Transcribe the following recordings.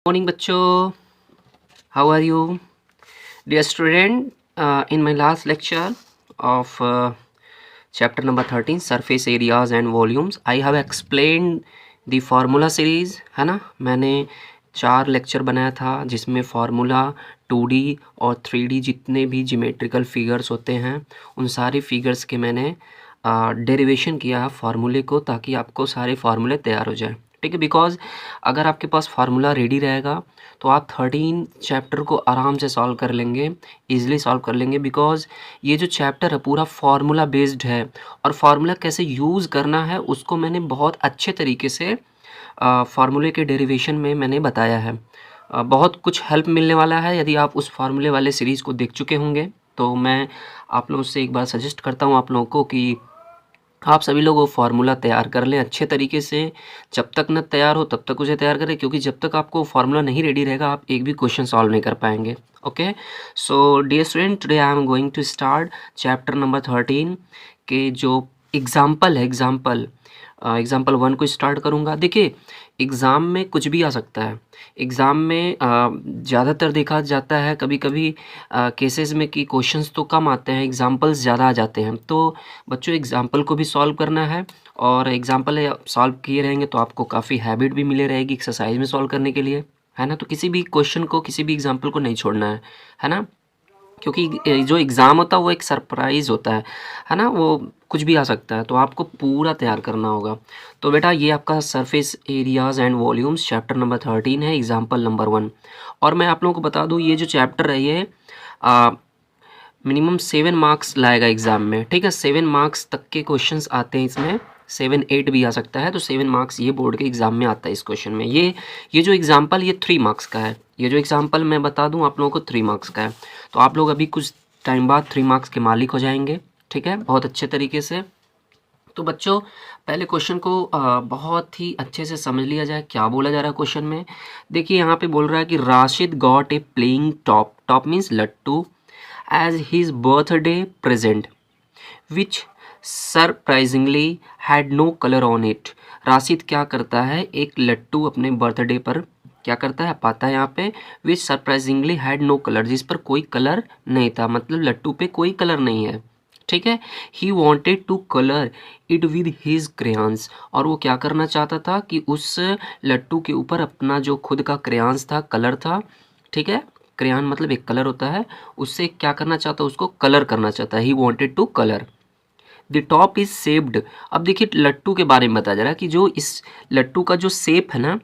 Morning bachcho, how are you? Dear student, in my last lecture of chapter number 13 surface areas and volumes, I have explained the formula series, है ना। मैंने 4 lecture बनाया था जिसमें formula 2D और 3D जितने भी geometrical figures होते हैं उन सारे फिगर्स के मैंने डेरिवेशन किया फार्मूले को, ताकि आपको सारे फार्मूले तैयार हो जाए। ठीक है, बिकॉज अगर आपके पास फार्मूला रेडी रहेगा तो आप 13 चैप्टर को आराम से सॉल्व कर लेंगे, ईजिली सॉल्व कर लेंगे। बिकॉज ये जो चैप्टर है पूरा फार्मूला बेस्ड है और फार्मूला कैसे यूज़ करना है उसको मैंने बहुत अच्छे तरीके से फार्मूले के डेरिवेशन में मैंने बताया है। बहुत कुछ हेल्प मिलने वाला है यदि आप उस फार्मूले वाले सीरीज़ को देख चुके होंगे। तो मैं आप लोगों से एक बार सजेस्ट करता हूँ आप लोगों को कि आप सभी लोग वो फार्मूला तैयार कर लें अच्छे तरीके से। जब तक न तैयार हो तब तक उसे तैयार करें, क्योंकि जब तक आपको फार्मूला नहीं रेडी रहेगा आप एक भी क्वेश्चन सॉल्व नहीं कर पाएंगे। Okay, so dear student, today I am going to start chapter number 13 के जो एग्जाम्पल है, एग्जाम्पल 1 को स्टार्ट करूँगा। देखिए, एग्ज़ाम में कुछ भी आ सकता है। एग्ज़ाम में ज़्यादातर देखा जाता है कभी कभी केसेस में कि क्वेश्चंस तो कम आते हैं, एग्जाम्पल्स ज़्यादा आ जाते हैं। तो बच्चों, एग्जाम्पल को भी सॉल्व करना है और एग्जाम्पल सॉल्व किए रहेंगे तो आपको काफ़ी हैबिट भी मिले रहेगी एक्सरसाइज में सॉल्व करने के लिए, है ना। तो किसी भी क्वेश्चन को, किसी भी एग्जाम्पल को नहीं छोड़ना है ना। क्योंकि जो एग्ज़ाम होता है वो एक सरप्राइज़ होता है ना। वो कुछ भी आ सकता है, तो आपको पूरा तैयार करना होगा। तो बेटा, ये आपका surface areas and volumes chapter number 13 है, एग्जाम्पल नंबर 1। और मैं आप लोगों को बता दूँ, ये जो चैप्टर है ये मिनिमम 7 मार्क्स लाएगा एग्ज़ाम में। ठीक है, 7 मार्क्स तक के क्वेश्चंस आते हैं इसमें, 7 8 भी आ सकता है। तो 7 मार्क्स ये बोर्ड के एग्ज़ाम में आता है इस क्वेश्चन में। ये जो एग्जाम्पल ये 3 मार्क्स का है। ये जो एग्जाम्पल मैं बता दूं आप लोगों को 3 मार्क्स का है। तो आप लोग अभी कुछ टाइम बाद 3 मार्क्स के मालिक हो जाएंगे। ठीक है, बहुत अच्छे तरीके से। तो बच्चों, पहले क्वेश्चन को बहुत ही अच्छे से समझ लिया जाए क्या बोला जा रहा है क्वेश्चन में। देखिए, यहाँ पे बोल रहा है कि Rashid got a playing top, top means लट्टू, as his birthday present which surprisingly had no color on it। Rashid क्या करता है, एक लट्टू अपने बर्थडे पर क्या करता है, पाता है यहाँ पे, which surprisingly had no color, जिस पर कोई कलर नहीं था, मतलब लट्टू पे कोई कलर नहीं है। ठीक है, he wanted to color it with his crayons, और वो क्या करना चाहता था कि उस लट्टू के ऊपर अपना जो खुद का क्रेयॉन्स था, कलर था। ठीक है, क्रेयॉन मतलब एक कलर होता है, उससे क्या करना चाहता है, उसको कलर करना चाहता है। He wanted to colour the top is shaped. अब देखिए, लट्टू के बारे में बताया जा रहा है कि जो इस लट्टू का जो शेप है ना,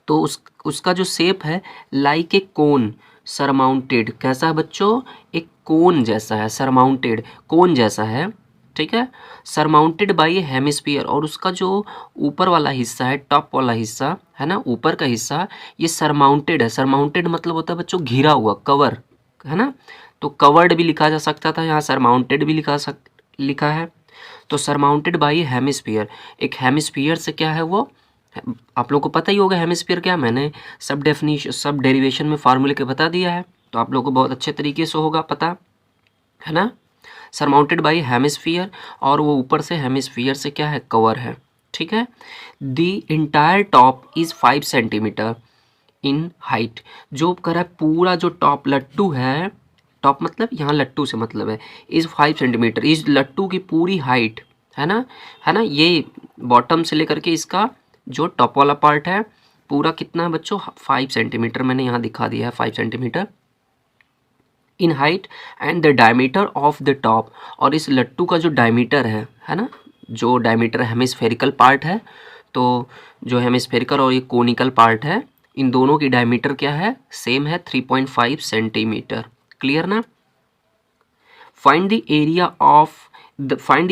तो उसका जो शेप है लाइक ए कोन सरमाउंटेड। कैसा है बच्चों, एक कोन जैसा है, सरमाउंटेड कोन जैसा है। ठीक है, सरमाउंटेड बाई ए हेमिस्फीयर, और उसका जो ऊपर वाला हिस्सा है, टॉप वाला हिस्सा है ना, ऊपर का हिस्सा, ये सरमाउंटेड है। सरमाउंटेड मतलब होता है बच्चों घिरा हुआ, कवर, है ना। तो कवर्ड भी लिखा जा सकता था, यहाँ सरमाउंटेड भी लिखा है। तो सरमाउंटेड बाई हेमिस्फीयर, एक हेमिस्फीयर से क्या है वो, आप लोग को पता ही होगा हेमिस्फीयर क्या, मैंने सब डेरिवेशन में फार्मूले के बता दिया है, तो आप लोग को बहुत अच्छे तरीके से होगा पता, है ना। सरमाउंटेड बाई हेमिस्फीयर, और वो ऊपर से हेमिस्फीयर से क्या है, कवर है। ठीक है, the entire top is 5 centimetre in height. जो कह रहा है पूरा जो टॉप लट्टू है, टॉप मतलब यहाँ लट्टू से मतलब है, इज 5 सेंटीमीटर, इस लट्टू की पूरी हाइट, है ना, ये बॉटम से लेकर के इसका जो टॉप वाला पार्ट है पूरा कितना है बच्चों, 5 सेंटीमीटर। मैंने यहाँ दिखा दिया है 5 centimetre in height and the diameter of the top, और इस लट्टू का जो डायमीटर है ना, जो डायमीटर हेमिस्फेरिकल पार्ट है, तो जो हेमिस्फेरिकल और ये कोनिकल पार्ट है, इन दोनों की डायमीटर क्या है, सेम है, 3.5 सेंटीमीटर। क्लियर ना। Find the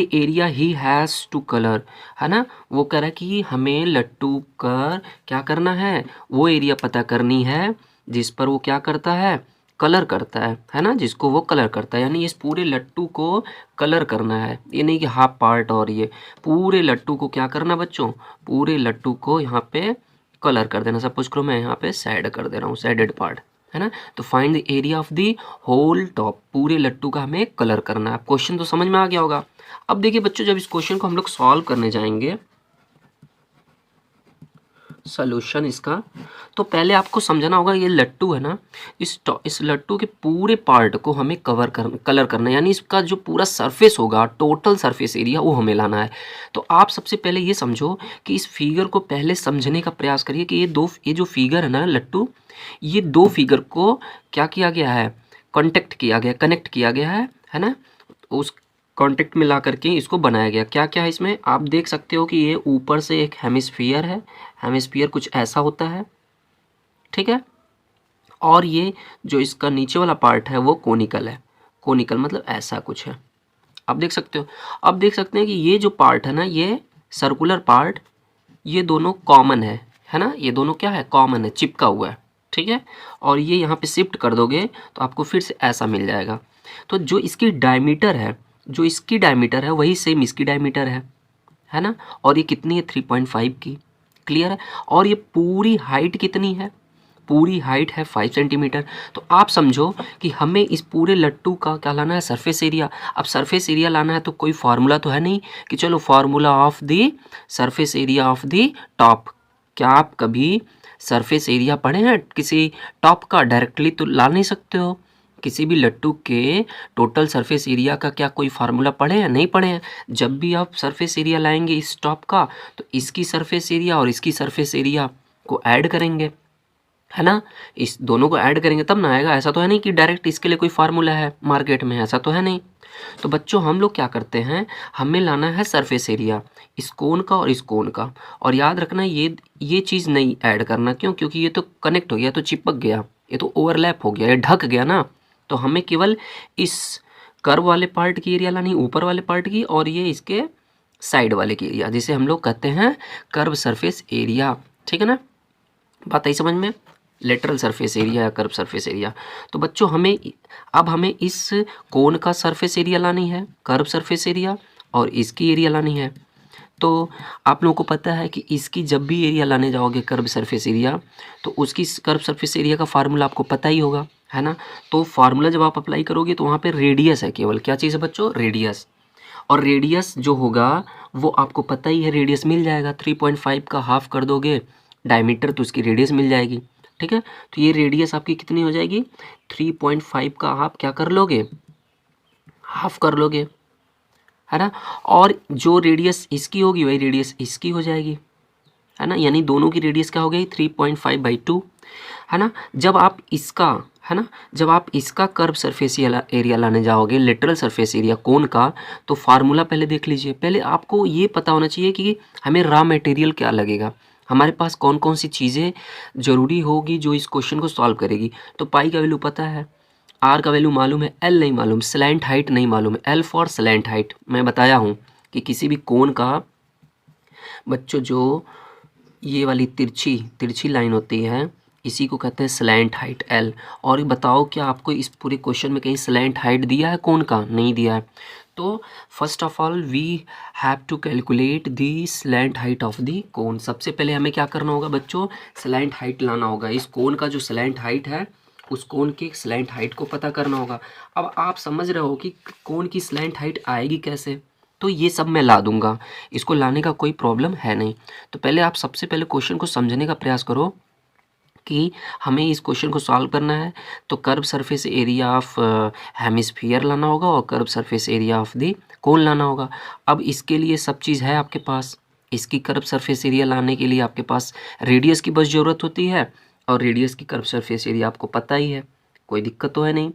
area he has to colour, है ना। वो कह रहा है कि हमें लट्टू का क्या करना है, वो एरिया पता करनी है जिस पर वो क्या करता है, कलर करता है ना, जिसको वो कलर करता है। यानी इस पूरे लट्टू को कलर करना है, ये नहीं कि हाफ पार्ट, और ये पूरे लट्टू को क्या करना बच्चों, पूरे लट्टू को यहाँ पे कलर कर देना। सपोज करो मैं यहाँ पे शेड कर दे रहा हूँ, शेडेड पार्ट, है ना। तो find the area of the whole top, पूरे लट्टू का हमें कलर करना है। क्वेश्चन तो समझ में आ गया होगा। अब देखिए बच्चों, जब इस क्वेश्चन को हम लोग सॉल्व करने जाएंगे, सोल्यूशन इसका, तो पहले आपको समझना होगा ये लट्टू है ना, इस लट्टू के पूरे पार्ट को हमें कलर करना है, यानी इसका जो पूरा सरफेस होगा, टोटल सरफेस एरिया, वो हमें लाना है। तो आप सबसे पहले ये समझो कि इस फिगर को पहले समझने का प्रयास करिए कि ये जो फिगर है ना लट्टू, ये दो फिगर को क्या किया गया है, कनेक्ट किया गया है ना। उस कॉन्टेक्ट में ला करके इसको बनाया गया। क्या क्या है इसमें आप देख सकते हो कि ये ऊपर से एक हेमिस्फीयर है, हेमिस्फीयर कुछ ऐसा होता है, ठीक है। और ये जो इसका नीचे वाला पार्ट है वो कोनिकल है, कोनिकल मतलब ऐसा कुछ है, आप देख सकते हो। अब देख सकते हैं कि ये जो पार्ट है ना, ये सर्कुलर पार्ट, ये दोनों कॉमन है ना, ये दोनों क्या है, कॉमन है, चिपका हुआ है, ठीक है। और ये यहाँ पे शिफ्ट कर दोगे तो आपको फिर से ऐसा मिल जाएगा। तो जो इसकी डायमीटर है, जो इसकी डायमीटर है वही सेम इसकी डायमीटर है ना। और ये कितनी है, 3.5 की, क्लियर है। और ये पूरी हाइट कितनी है, पूरी हाइट है 5 सेंटीमीटर। तो आप समझो कि हमें इस पूरे लट्टू का क्या लाना है, सरफेस एरिया। अब सरफेस एरिया लाना है तो कोई फार्मूला तो है नहीं कि चलो formula of the surface area of the top. क्या आप कभी सरफेस एरिया पढ़े हैं किसी टॉप का, डायरेक्टली तो ला नहीं सकते हो। किसी भी लट्टू के टोटल सरफेस एरिया का क्या कोई फार्मूला पढ़े हैं, नहीं पढ़े हैं। जब भी आप सरफेस एरिया लाएंगे इस टॉप का, तो इसकी सरफेस एरिया और इसकी सरफेस एरिया को ऐड करेंगे, है ना। इस दोनों को ऐड करेंगे तब ना आएगा। ऐसा तो है नहीं कि डायरेक्ट इसके लिए कोई फार्मूला है मार्केट में, ऐसा तो है नहीं। तो बच्चों हम लोग क्या करते हैं, हमें लाना है सरफेस एरिया इस कोन का और इस कोन का। और याद रखना ये चीज़ नहीं ऐड करना, क्यों, क्योंकि ये तो कनेक्ट हो गया, तो चिपक गया, ये तो ओवरलैप हो गया, ये ढक गया ना। तो हमें केवल इस कर्व वाले पार्ट की एरिया लानी, ऊपर वाले पार्ट की, और ये इसके साइड वाले की एरिया, जिसे हम लोग कहते हैं कर्व सरफेस एरिया, ठीक है ना। बात आई समझ में, लेटरल सरफेस एरिया या कर्व सरफेस एरिया। तो बच्चों हमें इस कोन का सरफेस एरिया लानी है, कर्व सरफेस एरिया, और इसकी एरिया लानी है। तो आप लोगों को पता है कि इसकी जब भी एरिया लाने जाओगे कर्व सरफेस एरिया, तो उसकी कर्व सरफेस एरिया का फार्मूला आपको पता ही होगा, है ना। तो फार्मूला जब आप अप्लाई करोगे तो वहाँ पे रेडियस है, केवल क्या चीज़ है बच्चों, रेडियस। और रेडियस जो होगा वो आपको पता ही है, रेडियस मिल जाएगा, 3.5 का हाफ कर दोगे डायमीटर तो उसकी रेडियस मिल जाएगी, ठीक है। तो ये रेडियस आपकी कितनी हो जाएगी, 3.5 का आप क्या कर लोगे, हाफ कर लोगे, है ना। और जो रेडियस इसकी होगी वही रेडियस इसकी हो जाएगी, है ना। यानी दोनों की रेडियस क्या हो गई, 3.5/2, है ना। जब आप इसका कर्व सरफेस एरिया लाने जाओगे, लेटरल सरफेस एरिया कोन का, तो फार्मूला पहले देख लीजिए। पहले आपको ये पता होना चाहिए कि हमें रॉ मटेरियल क्या लगेगा, हमारे पास कौन कौन सी चीज़ें ज़रूरी होगी जो इस क्वेश्चन को सॉल्व करेगी। तो पाई का वैल्यू पता है, आर का वैल्यू मालूम है, एल नहीं मालूम, स्लैंट हाइट नहीं मालूम है, एल फॉर स्लैंट हाइट। मैं बताया हूँ कि किसी भी कोन का बच्चों जो ये वाली तिरछी तिरछी लाइन होती है, इसी को कहते हैं स्लैंट हाइट, एल। और बताओ क्या आपको इस पूरे क्वेश्चन में कहीं स्लैंट हाइट दिया है कोन का, नहीं दिया है। तो first of all we have to calculate the slant height of the cone. सबसे पहले हमें क्या करना होगा बच्चों, स्लैंट हाइट लाना होगा। इस कोन का जो स्लैंट हाइट है, उस कोन की स्लैंट हाइट को पता करना होगा। अब आप समझ रहे हो कि कोन की स्लैंट हाइट आएगी कैसे, तो ये सब मैं ला दूंगा, इसको लाने का कोई प्रॉब्लम है नहीं। तो पहले आप सबसे पहले क्वेश्चन को समझने का प्रयास करो कि हमें इस क्वेश्चन को सॉल्व करना है। तो curve surface area of hemisphere लाना होगा और curve surface area of the cone लाना होगा। अब इसके लिए सब चीज़ है आपके पास। इसकी कर्व सरफेस एरिया लाने के लिए आपके पास रेडियस की बस ज़रूरत होती है, और रेडियस की कर्व सरफेस एरिया आपको पता ही है, कोई दिक्कत तो है नहीं,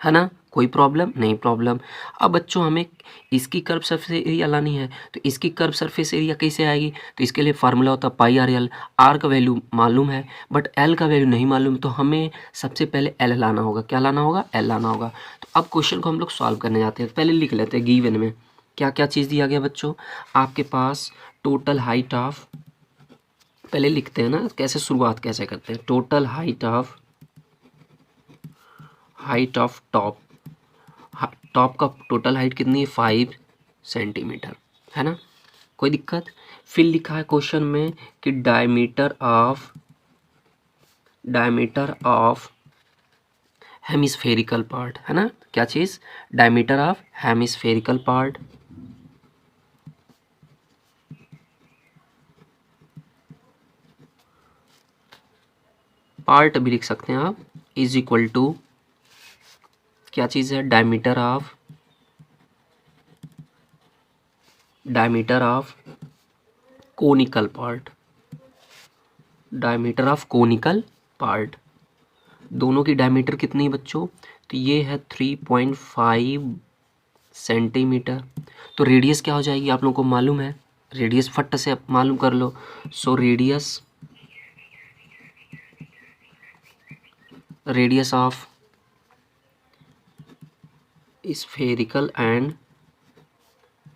है ना, कोई प्रॉब्लम नहीं, प्रॉब्लम। अब बच्चों हमें इसकी कर्व सरफेस एरिया लानी है, तो इसकी कर्व सरफेस एरिया कैसे आएगी, तो इसके लिए फार्मूला होता है पाई आर एल। आर का वैल्यू मालूम है बट एल का वैल्यू नहीं मालूम, तो हमें सबसे पहले एल लाना होगा। क्या लाना होगा, एल लाना होगा। तो अब क्वेश्चन को हम लोग सॉल्व करने जाते हैं। पहले लिख लेते हैं गिवन में क्या क्या चीज़ दिया गया बच्चों। आपके पास टोटल हाइट ऑफ, पहले लिखते हैं ना कैसे, शुरुआत कैसे करते हैं। Total height of top, top का टोटल हाइट कितनी है, 5 सेंटीमीटर, है ना, कोई दिक्कत। फिर लिखा है क्वेश्चन में कि डायमीटर ऑफ हेमिस्फेरिकल पार्ट, है ना, क्या चीज़, diameter of hemispherical part. Part भी लिख सकते हैं आप, इज इक्वल टू क्या चीज़ है, diameter of conical part, diameter of conical part. दोनों की डायमीटर कितनी है बच्चों, तो ये है 3.5 सेंटीमीटर। तो रेडियस क्या हो जाएगी, आप लोगों को मालूम है, रेडियस फट से आप मालूम कर लो। So radius of spherical end,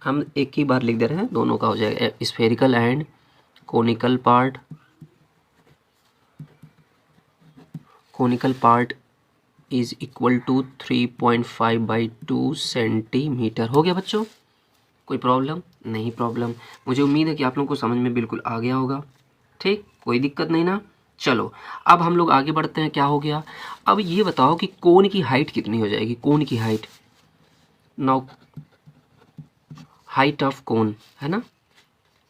हम एक ही बार लिख दे रहे हैं, दोनों का हो जाएगा, spherical and conical part is equal to 3.5/2 centimetre. हो गया बच्चों, कोई प्रॉब्लम नहीं? प्रॉब्लम, मुझे उम्मीद है कि आप लोगों को समझ में बिल्कुल आ गया होगा। ठीक, कोई दिक्कत नहीं ना। चलो अब हम लोग आगे बढ़ते हैं। क्या हो गया, अब ये बताओ कि कोन की हाइट कितनी हो जाएगी, कोन की height. Now height of cone है ना,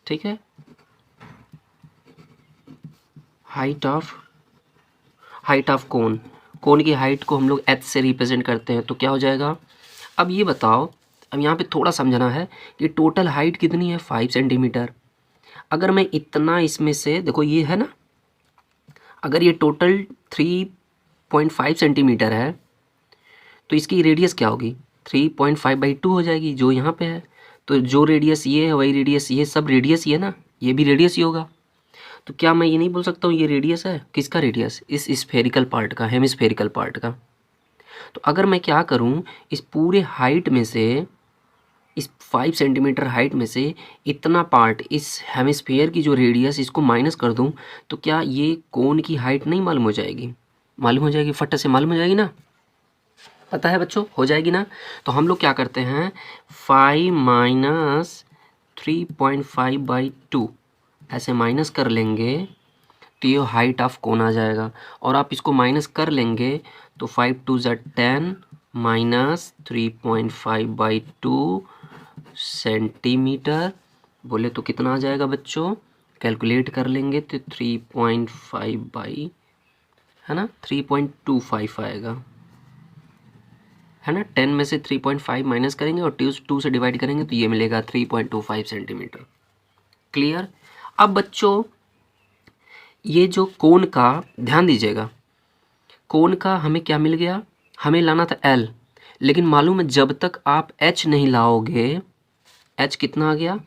ठीक है, हाइट ऑफ कोन की हाइट को हम लोग h से रिप्रेजेंट करते हैं, तो क्या हो जाएगा। अब ये बताओ, अब यहाँ पे थोड़ा समझना है कि टोटल हाइट कितनी है, 5 सेंटीमीटर। अगर मैं इतना इसमें से, देखो ये है ना, अगर ये टोटल 3.5 सेंटीमीटर है तो इसकी रेडियस क्या होगी, 3.5/2 हो जाएगी, जो यहाँ पे है। तो जो रेडियस ये है वही रेडियस, ये सब रेडियस ही है ना, ये भी रेडियस ही होगा। तो क्या मैं ये नहीं बोल सकता हूँ ये रेडियस है, किसका रेडियस, इस स्फेरिकल पार्ट का, हेमिस्फेरिकल पार्ट का। तो अगर मैं क्या करूँ, इस पूरे हाइट में से, इस 5 सेंटीमीटर हाइट में से इतना पार्ट, इस हेमिस्फीयर की जो रेडियस, इसको माइनस कर दूँ, तो क्या ये कोन की हाइट नहीं मालूम हो जाएगी, मालूम हो जाएगी, फट से मालूम हो जाएगी ना, पता है बच्चों, हो जाएगी ना। तो हम लोग क्या करते हैं, 5 माइनस 3.5/2 ऐसे माइनस कर लेंगे, तो ये हाइट ऑफ कोन आ जाएगा। और आप इसको माइनस कर लेंगे तो 5 2 ज़ा 10 माइनस 3.5/2 सेंटीमीटर, बोले तो कितना आ जाएगा बच्चों, कैलकुलेट कर लेंगे तो 3.5 है ना, 3.25 आएगा, है ना। 10 में से 3.5 माइनस करेंगे और 2 से डिवाइड करेंगे तो ये मिलेगा 3.25 सेंटीमीटर। क्लियर। अब बच्चों ये जो कोन का, ध्यान दीजिएगा, कोन का हमें क्या मिल गया, हमें लाना था L, लेकिन मालूम है जब तक आप H नहीं लाओगे, H कितना आ गया,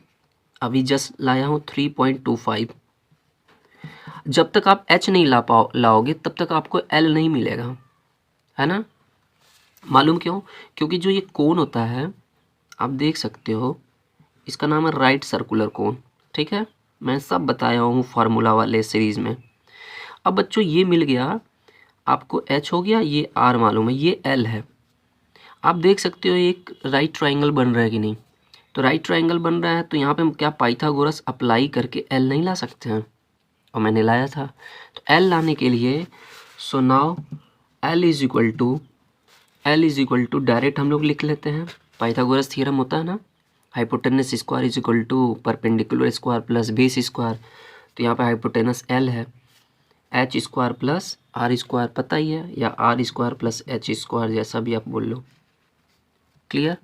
अभी जस्ट लाया हूँ 3.25, जब तक आप H नहीं लाओगे तब तक आपको L नहीं मिलेगा, है ना। मालूम क्यों, क्योंकि जो ये कोन होता है, आप देख सकते हो, इसका नाम है राइट सर्कुलर कोन, ठीक है, मैं सब बताया हूँ फार्मूला वाले सीरीज़ में। अब बच्चों ये मिल गया आपको, H हो गया, ये R मालूम है, ये L है। आप देख सकते हो एक राइट ट्रायंगल बन रहा है कि नहीं, तो राइट ट्रायंगल बन रहा है, तो यहाँ पे हम क्या पाइथागोरस अप्लाई करके L नहीं ला सकते हैं, और मैंने लाया था। तो L लाने के लिए, so now L is equal to direct हम लोग लिख लेते हैं, पाइथागोरस थ्योरम होता है ना, hypotenuse square is equal to perpendicular square plus base square. तो यहाँ पे हाइपोटेनस L है, h square plus r square, पता ही है, या r square plus h square, जैसा भी आप बोल लो। क्लियर।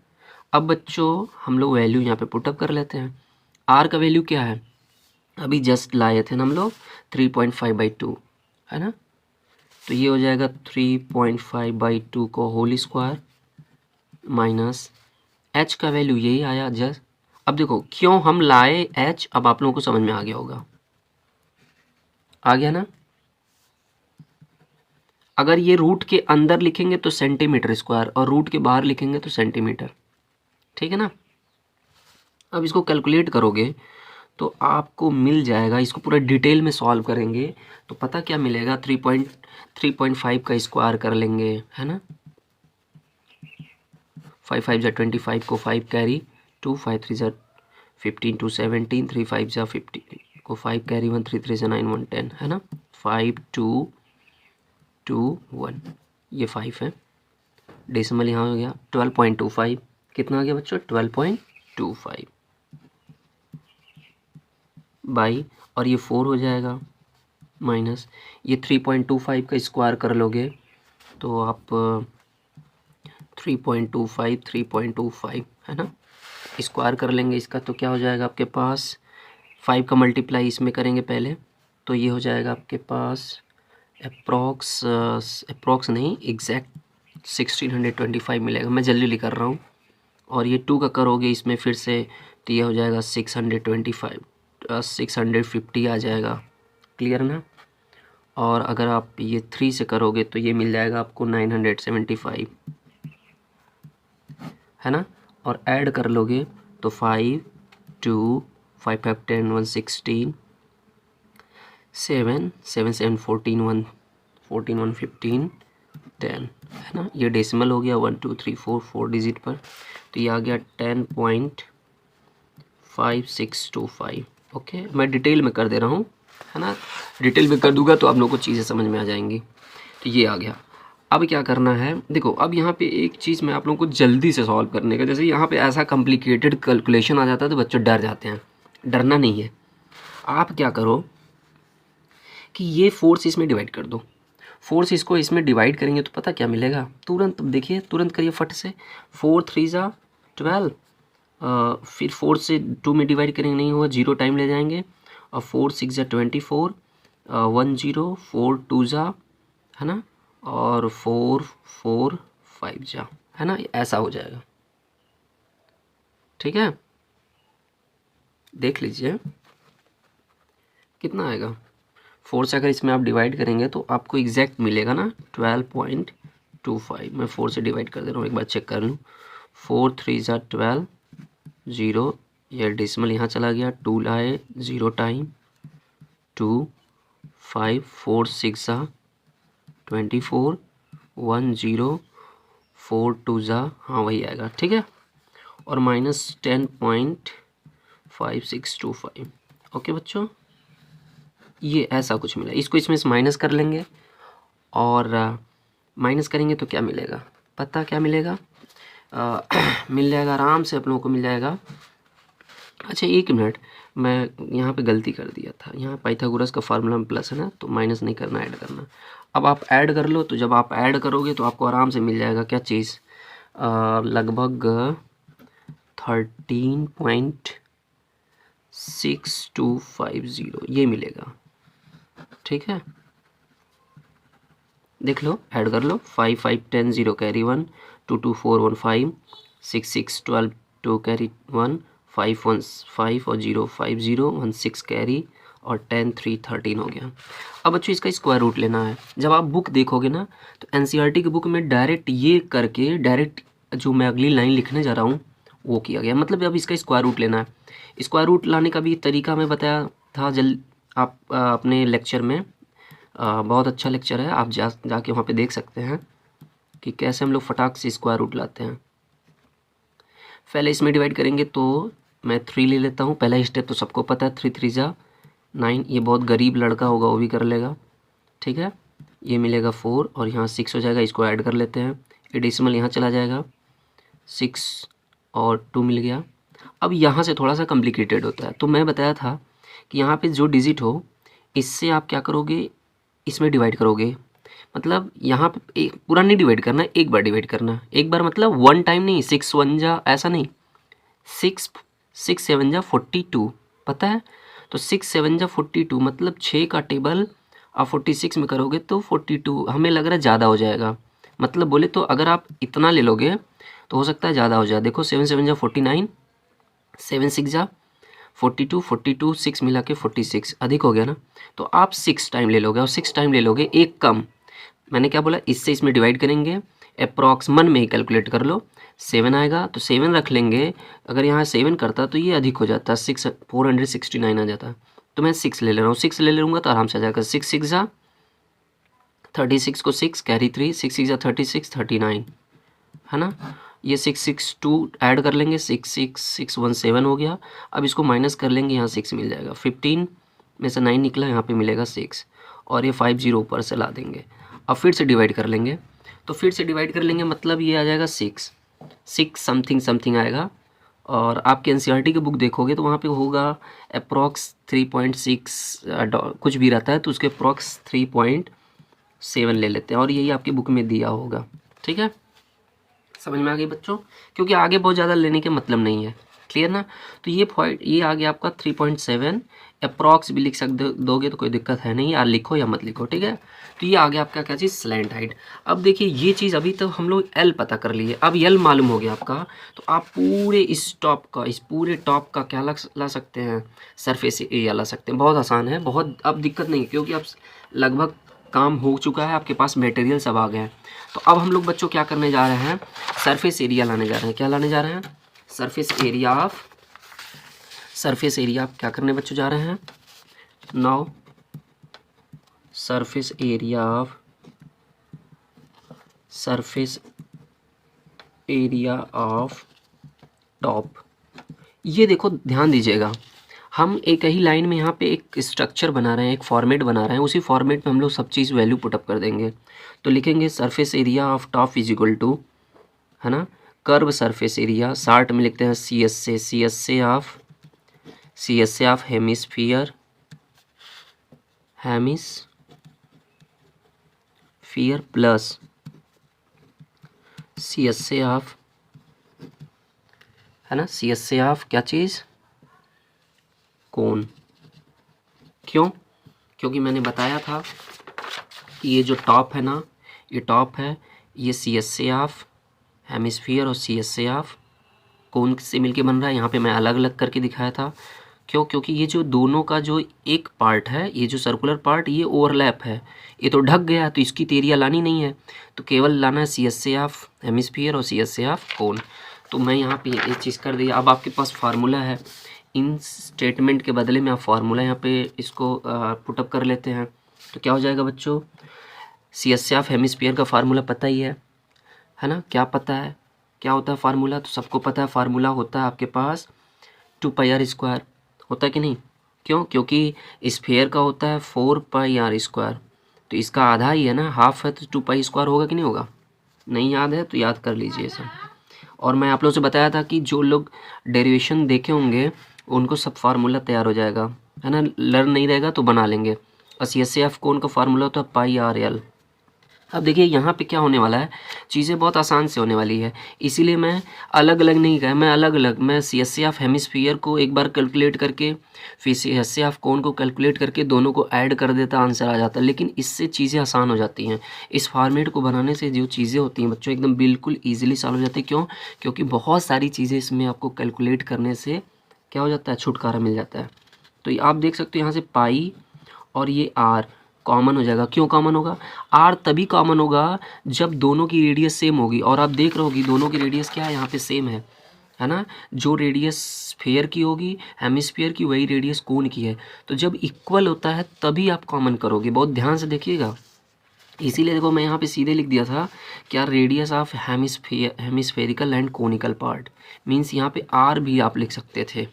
अब बच्चों हम लोग वैल्यू यहाँ पे पुटअप कर लेते हैं। आर का वैल्यू क्या है, अभी जस्ट लाए थे ना हम लोग, 3.5/2, है ना। तो ये हो जाएगा 3.5/2 को होल स्क्वायर माइनस एच का वैल्यू यही आया जस्ट। अब देखो क्यों हम लाए एच, अब आप लोगों को समझ में आ गया होगा, आ गया ना। अगर ये रूट के अंदर लिखेंगे तो सेंटीमीटर स्क्वायर, और रूट के बाहर लिखेंगे तो सेंटीमीटर, ठीक है ना। अब इसको कैलकुलेट करोगे तो आपको मिल जाएगा, इसको पूरा डिटेल में सॉल्व करेंगे तो पता क्या मिलेगा, 3.5 का स्क्वायर कर लेंगे, है ना, 5 5 ज़ा 25 को 5 कैरी 2, 5 3 ज़ा 15 2 17, 3 5 ज़ा 50 को 5 कैरी 1 3 3 ज़ा 9 1 10, है ना, 5 2 2 1, ये 5 है, डेसिमल यहाँ हो गया 12.25, कितना आ गया बच्चों, 12.25 बाई, और ये 4 हो जाएगा, माइनस ये 3.25 का स्क्वायर कर लोगे तो आप 3.25 है ना, स्क्वायर कर लेंगे इसका तो क्या हो जाएगा आपके पास, 5 का मल्टीप्लाई इसमें करेंगे पहले तो ये हो जाएगा आपके पास अप्रॉक्स नहीं एग्जैक्ट 1625 मिलेगा, मैं जल्दी लिख रहा हूँ। और ये 2 का करोगे इसमें फिर से तो ये हो जाएगा 625 650 आ जाएगा, क्लियर ना। और अगर आप ये 3 से करोगे तो ये मिल जाएगा आपको 975 है ना। और ऐड कर लोगे तो 5 2 5 5 10 1 16 7 7 7 14 1 14 1 15 10 है ना। ये डेसिमल हो गया 1 2 3 4 डिजिट पर, तो ये आ गया 10.5625। ओके, मैं डिटेल में कर दे रहा हूँ है ना, डिटेल में कर दूंगा तो आप लोगों को चीज़ें समझ में आ जाएंगी। तो ये आ गया। अब क्या करना है, देखो अब यहाँ पे एक चीज़ मैं आप लोगों को जल्दी से सॉल्व करने का, जैसे यहाँ पे ऐसा कॉम्प्लिकेटेड कैलकुलेशन आ जाता है तो बच्चे डर जाते हैं, डरना नहीं है। आप क्या करो कि ये फोर्स इसमें डिवाइड कर दो, फोर्स इसको इसमें डिवाइड करेंगे तो पता क्या मिलेगा, तुरंत देखिए, तुरंत करिए फट से, 4 3 ज़ा 12, फिर 4 से 2 में डिवाइड करेंगे नहीं हुआ, 0 टाइम ले जाएंगे, और 4 6 ज़ा 24, 1 0 4 2 ज़ा है ना, और 4 4 5 ज़ा है ना, ऐसा हो जाएगा। ठीक है, देख लीजिए कितना आएगा। 4 से अगर इसमें आप डिवाइड करेंगे तो आपको एग्जैक्ट मिलेगा ना 12.25। मैं 4 से डिवाइड कर दे रहा हूँ, एक बार चेक कर लूँ। 4 3 ज़ा 12 0, ये डेसिमल यहाँ चला गया, 2 लाए 0 टाइम 2 5 4 6 ज़ा 24 1 0 4 2 ज़ा, हाँ वही आएगा। ठीक है, और माइनस 10.5625। ओके बच्चों, ये ऐसा कुछ मिला, इसको इसमें से माइनस कर लेंगे, और माइनस करेंगे तो क्या मिलेगा, पता क्या मिलेगा, मिल जाएगा आराम से आप लोगों को मिल जाएगा। अच्छा एक मिनट, मैं यहाँ पे गलती कर दिया था, यहाँ पाइथागोरस का फार्मूला में प्लस है ना, तो माइनस नहीं करना, ऐड करना। अब आप ऐड कर लो, तो जब आप ऐड करोगे तो आपको आराम से मिल जाएगा क्या चीज़, लगभग 13.6250 ये मिलेगा। ठीक है, देख लो, ऐड कर लो, 5 5 10 0 कैरी 1 2 2 4 1 5 6 6 12 2 कैरी 1 5 1 5 और 0 5 0 1 6 कैरी, और 10 3 13 हो गया। अब बच्चों इसका स्क्वायर रूट लेना है। जब आप बुक देखोगे ना तो एनसीईआरटी की बुक में डायरेक्ट ये करके डायरेक्ट जो मैं अगली लाइन लिखने जा रहा हूँ वो किया गया, मतलब अब इसका स्क्वायर रूट लेना है। स्क्वायर रूट लाने का भी तरीका मैं बताया था आप अपने लेक्चर में, बहुत अच्छा लेक्चर है, आप जाके वहाँ पे देख सकते हैं कि कैसे हम लोग फटाक से स्क्वायर रूट लाते हैं। पहले इसमें डिवाइड करेंगे तो मैं 3 ले लेता हूँ, पहला स्टेप तो सबको पता है, 3 3 ज़ा 9, ये बहुत गरीब लड़का होगा वो भी कर लेगा। ठीक है, ये मिलेगा 4 और यहाँ 6 हो जाएगा, इसको ऐड कर लेते हैं, ये डेसिमल यहाँ चला जाएगा, 6 और 2 मिल गया। अब यहाँ से थोड़ा सा कॉम्प्लिकेटेड होता है, तो मैं बताया था कि यहाँ पे जो डिजिट हो इससे आप क्या करोगे, इसमें डिवाइड करोगे, मतलब यहाँ पे एक पूरा नहीं डिवाइड करना, एक बार डिवाइड करना, एक बार मतलब 1 टाइम नहीं, 6 1 जा ऐसा नहीं, 6 6 7 जा 42 पता है, तो 6 7 जा 42 मतलब 6 का टेबल आप 46 में करोगे तो 42 हमें लग रहा है ज़्यादा हो जाएगा, मतलब बोले तो अगर आप इतना ले लोगे तो हो सकता है ज़्यादा हो जाए। देखो 7 7 जा 49, 7 6 जा 42 42 6 मिला के 46 अधिक हो गया ना, तो आप 6 टाइम ले लोगे, और 6 टाइम ले लोगे एक कम, मैंने क्या बोला, इससे इसमें डिवाइड करेंगे, अप्रॉक्स मन में ही कैलकुलेट कर लो, 7 आएगा तो 7 रख लेंगे, अगर यहाँ 7 करता तो ये अधिक हो जाता, 6 469 आ जाता, तो मैं 6 ले रहा हूँ, 6 ले लूँगा तो आराम से आ जाएगा, 6 6 जा 36 को 6 कैरी 3 6 6 जा 36 39 है ना, ये 6 6 2 ऐड कर लेंगे, 6 6 6 1 7 हो गया। अब इसको माइनस कर लेंगे, यहाँ 6 मिल जाएगा, 15 में से 9 निकला, यहाँ पे मिलेगा 6, और ये 5 0 ऊपर से ला देंगे। अब फिर से डिवाइड कर लेंगे, तो फिर से डिवाइड कर लेंगे मतलब ये आ जाएगा 6 6 समथिंग समथिंग आएगा, और आपके एनसीईआरटी की बुक देखोगे तो वहाँ पे होगा अप्रॉक्स 3.6 कुछ भी रहता है, तो उसके अप्रॉक्स 3.7 ले लेते हैं और यही आपकी बुक में दिया होगा। ठीक है, समझ में आ गई बच्चों, क्योंकि आगे बहुत ज़्यादा लेने के मतलब नहीं है। क्लियर ना। तो ये पॉइंट ये आ गया आपका 3.7। अप्रॉक्स भी लिख सकते दोगे तो कोई दिक्कत है नहीं, यार लिखो या मत लिखो। ठीक है, तो ये आ गया आपका क्या चीज़, स्लैंट हाइट। अब देखिए ये चीज़ अभी तक हम लोग एल पता कर लिए, अब एल मालूम हो गया आपका, तो आप पूरे इस टॉप का, इस पूरे टॉप का क्या ला सकते हैं, सरफेस एरिया ला सकते हैं। बहुत आसान है, बहुत अब दिक्कत नहीं, क्योंकि अब लगभग काम हो चुका है, आपके पास मटेरियल सब आ गए हैं। तो अब हम लोग बच्चों क्या करने जा रहे हैं, सरफेस एरिया लाने जा रहे हैं। क्या लाने जा रहे हैं, surface area of, surface area क्या करने बच्चों जा रहे हैं, now surface area of, surface area of top. ये देखो ध्यान दीजिएगा, हम एक ही लाइन में यहाँ पे एक स्ट्रक्चर बना रहे हैं, एक फॉर्मेट बना रहे हैं, उसी फॉर्मेट में हम लोग सब चीज़ वैल्यू पुटअप कर देंगे। तो लिखेंगे surface area of top is equal to, है ना, कर्व सरफेस एरिया, शार्ट में लिखते हैं सी एस से, सी एस से of hemisphere, hemisphere plus C S से ऑफ, है ना, सी एस से ऑफ क्या चीज़, कोन। क्यों, क्योंकि मैंने बताया था कि ये जो टॉप है ना, ये टॉप है, ये सी एस से ऑफ हेमिस्फीयर और सी एस से ऑफ कोन से मिलके बन रहा है। यहाँ पे मैं अलग अलग करके दिखाया था, क्यों, क्योंकि ये जो दोनों का जो एक पार्ट है, ये जो सर्कुलर पार्ट, ये ओवरलैप है, ये तो ढक गया, तो इसकी एरिया लानी नहीं है, तो केवल लाना है सी एस से ऑफ हेमिस्फीयर और सी एस से ऑफ कोन। तो मैं यहाँ पे एक चीज़ कर दिया। अब आपके पास फार्मूला है, इन स्टेटमेंट के बदले में आप फार्मूला यहाँ पे इसको पुटअप कर लेते हैं। तो क्या हो जाएगा बच्चों, सी एस से ऑफ हेमिस्फीयर का फार्मूला पता ही है ना, क्या पता है, क्या होता है फार्मूला, तो सबको पता है फार्मूला होता है आपके पास 2πr², होता है कि नहीं। क्यों, क्योंकि स्फीयर का होता है 4πr², तो इसका आधा ही है ना, हाफ है, तो 2π² होगा कि नहीं होगा। नहीं याद है तो याद कर लीजिए सब। और मैं आप लोगों से बताया था कि जो लोग डेरिवेशन देखे होंगे उनको सब फार्मूला तैयार हो जाएगा, है ना, लर्न नहीं रहेगा तो बना लेंगे। और सी एस एफ कोन का फार्मूला होता है πr/l। अब देखिए यहाँ पे क्या होने वाला है, चीज़ें बहुत आसान से होने वाली है, इसीलिए मैं अलग अलग नहीं कहा, मैं अलग अलग, मैं C S C of hemisphere को एक बार कैलकुलेट करके फिर सी एस सी ऑफ कोन को कैलकुलेट करके दोनों को ऐड कर देता, आंसर आ जाता। लेकिन इससे चीज़ें आसान हो जाती हैं, इस फॉर्मेट को बनाने से जो चीज़ें होती हैं बच्चों एकदम बिल्कुल ईजिली सॉल्व हो जाती है। क्यों, क्योंकि बहुत सारी चीज़ें इसमें आपको कैलकुलेट करने से क्या हो जाता है, छुटकारा मिल जाता है। तो आप देख सकते हो यहाँ से पाई और ये आर कॉमन हो जाएगा। क्यों कॉमन होगा, आर तभी कॉमन होगा जब दोनों की रेडियस सेम होगी, और आप देख रहे होगी दोनों की रेडियस क्या है, यहाँ पे सेम है ना, जो रेडियस स्फीयर की होगी हेमिस्फीयर की, वही रेडियस कोन की है। तो जब इक्वल होता है तभी आप कॉमन करोगे, बहुत ध्यान से देखिएगा। इसीलिए देखो मैं यहाँ पे सीधे लिख दिया था क्या, radius of hemispherical and conical part, means यहाँ पे आर भी आप लिख सकते थे।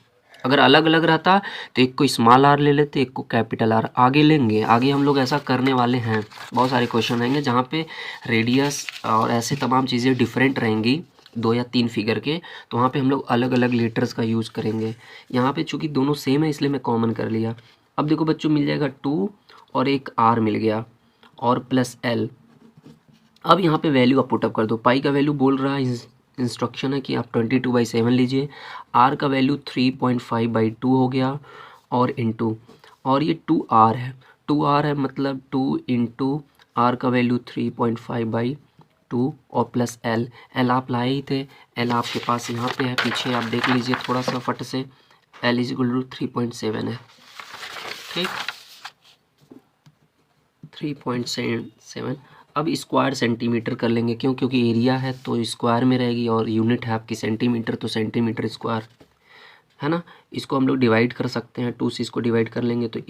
अगर अलग अलग रहता तो एक को स्मॉल आर ले लेते, एक को कैपिटल आर। आगे लेंगे, आगे हम लोग ऐसा करने वाले हैं, बहुत सारे क्वेश्चन रहेंगे जहाँ पे रेडियस और ऐसे तमाम चीज़ें डिफरेंट रहेंगी, 2 या 3 फिगर के, तो वहाँ पे हम लोग अलग अलग लेटर्स का यूज़ करेंगे। यहाँ पे चूँकि दोनों सेम है इसलिए मैं कॉमन कर लिया। अब देखो बच्चों मिल जाएगा 2 और एक आर मिल गया और प्लस एल। अब यहाँ पे वैल्यू आप पुटअप कर दो, पाई का वैल्यू बोल रहा है, इंस्ट्रक्शन है कि आप 22/7 लीजिए, आर का वैल्यू 3.5/2 हो गया और इनटू, और ये 2r है, 2r है मतलब 2 इंटू आर का वैल्यू 3.5/2 और प्लस एल, एल आप लाए ही थे, एल आपके पास यहाँ पे है, पीछे आप देख लीजिए थोड़ा सा फट से, एल इज इक्वल टू 3.7 है, ठीक, 3.7। अब स्क्वायर सेंटीमीटर कर लेंगे, क्यों, क्योंकि एरिया है तो स्क्वायर में रहेगी और यूनिट है आपकी सेंटीमीटर, तो सेंटीमीटर स्क्वायर, है ना। इसको हम लोग डिवाइड कर सकते हैं, 2 से इसको डिवाइड कर लेंगे तो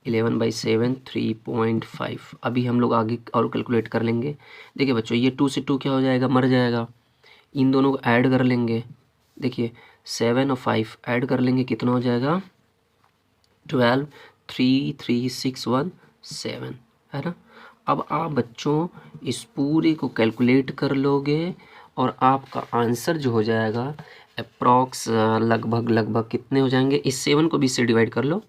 11/7 3.5। अभी हम लोग आगे और कैलकुलेट कर लेंगे। देखिए बच्चों ये 2 से 2 क्या हो जाएगा, मर जाएगा, इन दोनों को ऐड कर लेंगे, देखिए 7 और 5 ऐड कर लेंगे, कितना हो जाएगा 12, 3 3 6 1 7, है ना। अब आप बच्चों इस पूरे को कैलकुलेट कर लोगे और आपका आंसर जो हो जाएगा अप्रॉक्स लगभग कितने हो जाएंगे, इस 7 को भी इससे डिवाइड कर लो,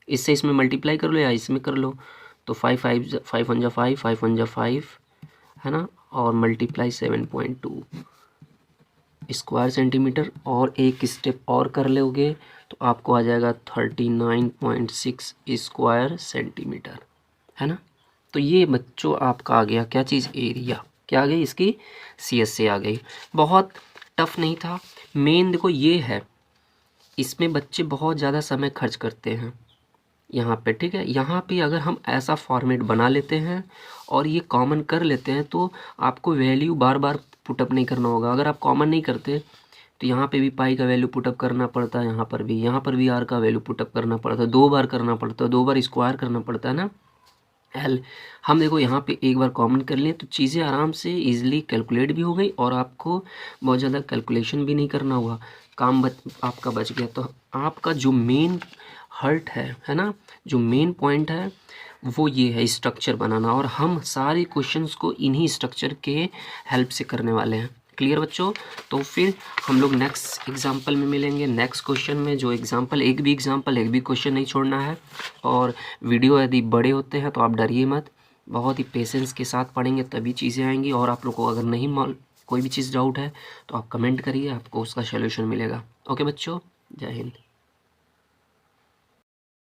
इससे इसमें मल्टीप्लाई कर लो या इसमें कर लो, तो 5 वन जा 5 वन जा 5 है ना, और मल्टीप्लाई 7.2 स्क्वायर सेंटीमीटर, और एक स्टेप और कर लोगे तो आपको आ जाएगा 39.6 स्क्वायर सेंटीमीटर, है ना। तो ये बच्चों आपका आ गया क्या चीज़, एरिया, क्या आ गई इसकी, CSA आ गई। बहुत टफ नहीं था। मेन देखो ये है, इसमें बच्चे बहुत ज़्यादा समय खर्च करते हैं यहाँ पे, ठीक है। यहाँ पे अगर हम ऐसा फॉर्मेट बना लेते हैं और ये कॉमन कर लेते हैं तो आपको वैल्यू बार बार पुटअप नहीं करना होगा। अगर आप कॉमन नहीं करते तो यहाँ पे भी पाई का वैल्यू पुटअप करना पड़ता है, यहाँ पर भी आर का वैल्यू पुटअप करना पड़ता है, 2 बार करना पड़ता है, 2 बार स्क्वायर करना पड़ता है ना। एल हम देखो यहाँ पे एक बार कॉमन कर लें तो चीज़ें आराम से इजीली कैलकुलेट भी हो गई और आपको बहुत ज़्यादा कैलकुलेशन भी नहीं करना हुआ, काम आपका बच गया। तो आपका जो मेन हर्ट है ना, जो मेन पॉइंट है वो ये है स्ट्रक्चर बनाना, और हम सारे क्वेश्चंस को इन्हीं स्ट्रक्चर के हेल्प से करने वाले हैं। क्लियर बच्चों। तो फिर हम लोग नेक्स्ट एग्जाम्पल में मिलेंगे, नेक्स्ट क्वेश्चन में। जो एग्जाम्पल एक भी क्वेश्चन नहीं छोड़ना है। और वीडियो यदि बड़े होते हैं तो आप डरिए मत, बहुत ही पेशेंस के साथ पढ़ेंगे तभी चीज़ें आएंगी। और आप लोग को अगर नहीं कोई भी चीज़ डाउट है तो आप कमेंट करिए, आपको उसका सॉल्यूशन मिलेगा। ओके बच्चों, जय हिंद।